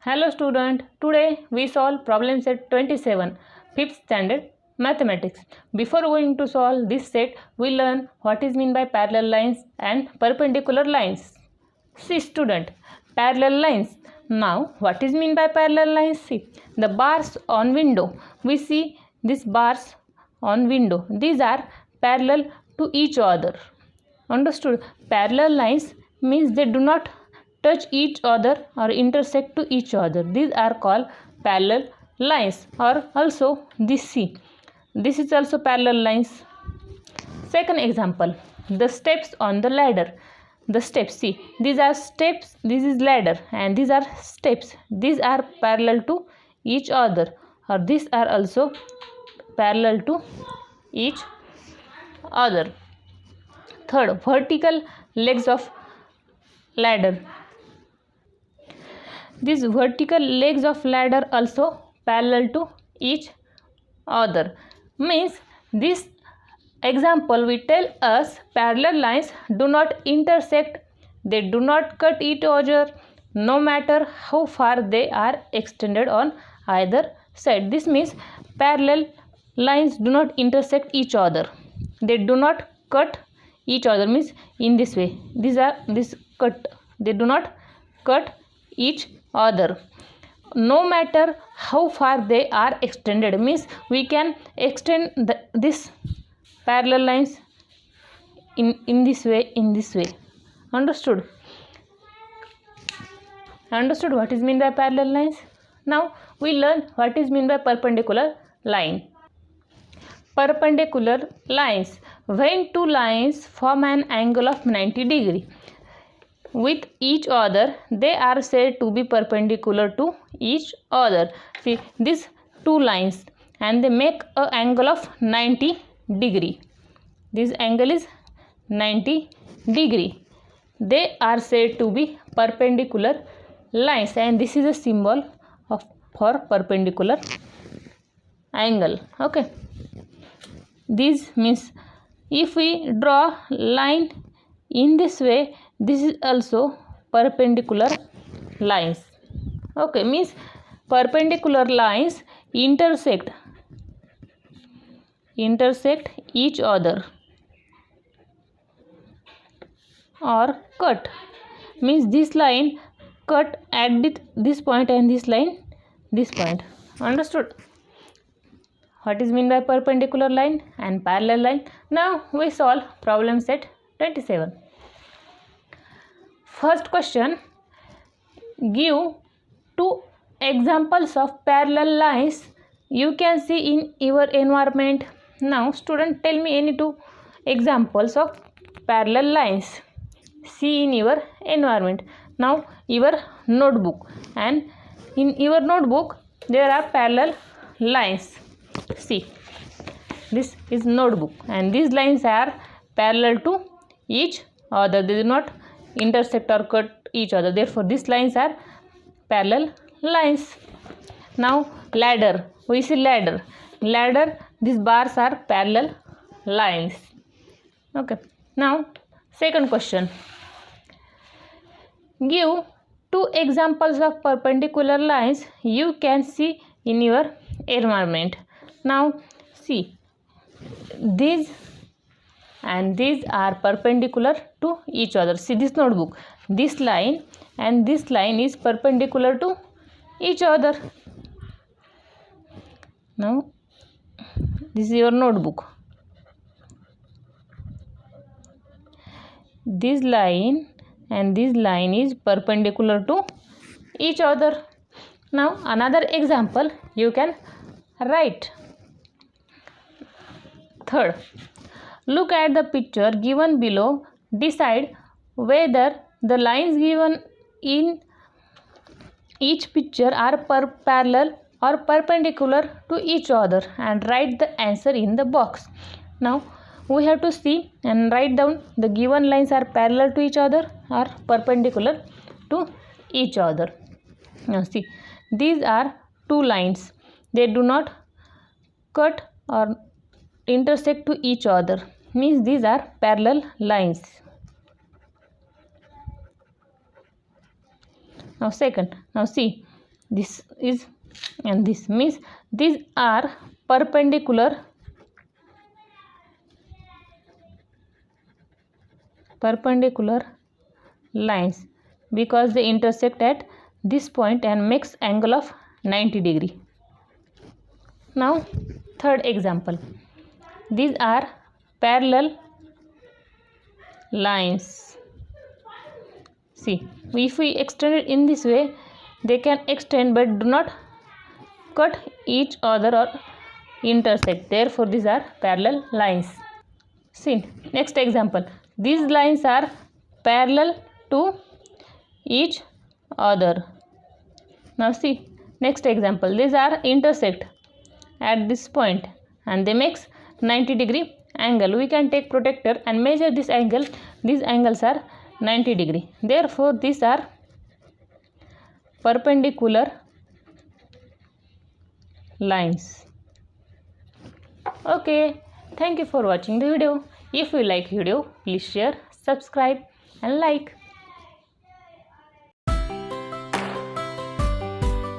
Hello student, today we solve problem set 27, 5th standard mathematics. Before going to solve this set, we learn what is meant by parallel lines and perpendicular lines. See student, parallel lines. Now what is meant by parallel lines? See, the bars on window. We see these bars on window. These are parallel to each other. Understood? Parallel lines means they do not touch each other or intersect to each other. These are called parallel lines. Or also this C. This is also parallel lines. Second example, the steps on the ladder. The steps, see, these are steps, this is ladder, and these are steps. These are parallel to each other, or these are also parallel to each other. Third, vertical legs of ladder. These vertical legs of ladder also parallel to each other. Means this example will tell us parallel lines do not intersect, they do not cut each other, no matter how far they are extended on either side. This means parallel lines do not intersect each other, they do not cut each other, means in this way, these are this cut, they do not cut each other, no matter how far they are extended. Means we can extend this parallel lines in this way. Understood what is meant by parallel lines? Now we learn what is meant by perpendicular line. Perpendicular lines, when two lines form an angle of 90 degree with each other, they are said to be perpendicular to each other. See, these two lines and they make an angle of 90 degree. This angle is 90 degree. They are said to be perpendicular lines, and this is a symbol for perpendicular angle. Okay, this means if we draw line in this way, this is also perpendicular lines. Okay, means perpendicular lines intersect each other or cut, means this line cut at this point and this line this point. Understood what is meant by perpendicular line and parallel line? Now we solve problem set 27. First question, give two examples of parallel lines you can see in your environment. Now student, tell me any two examples of parallel lines see in your environment. Now your notebook, and in your notebook there are parallel lines. See, this is notebook and these lines are parallel to each other, they do not intersect or cut each other, therefore these lines are parallel lines. Now ladder, we see ladder, these bars are parallel lines. Okay, now second question, give two examples of perpendicular lines you can see in your environment. Now see, these and these are perpendicular to each other. See this notebook, this line and this line is perpendicular to each other. Now this is your notebook, this line and this line is perpendicular to each other. Now another example you can write. Third, look at the picture given below, decide whether the lines given in each picture are parallel or perpendicular to each other, and write the answer in the box. Now we have to see and write down the given lines are parallel to each other or perpendicular to each other. Now see, these are two lines, they do not cut or intersect to each other, means these are parallel lines. Now second, now see, this is, and this means these are perpendicular lines because they intersect at this point and makes angle of 90 degree. Now third example, these are parallel lines. See, if we extend it in this way, they can extend but do not cut each other or intersect. Therefore, these are parallel lines. See, next example. These lines are parallel to each other. Now see, next example. These are intersect at this point and they makes 90 degree angle. We can take protractor and measure this angle. These angles are 90 degree. Therefore, these are perpendicular lines. Okay, thank you for watching the video. If you like video, please share, subscribe and like.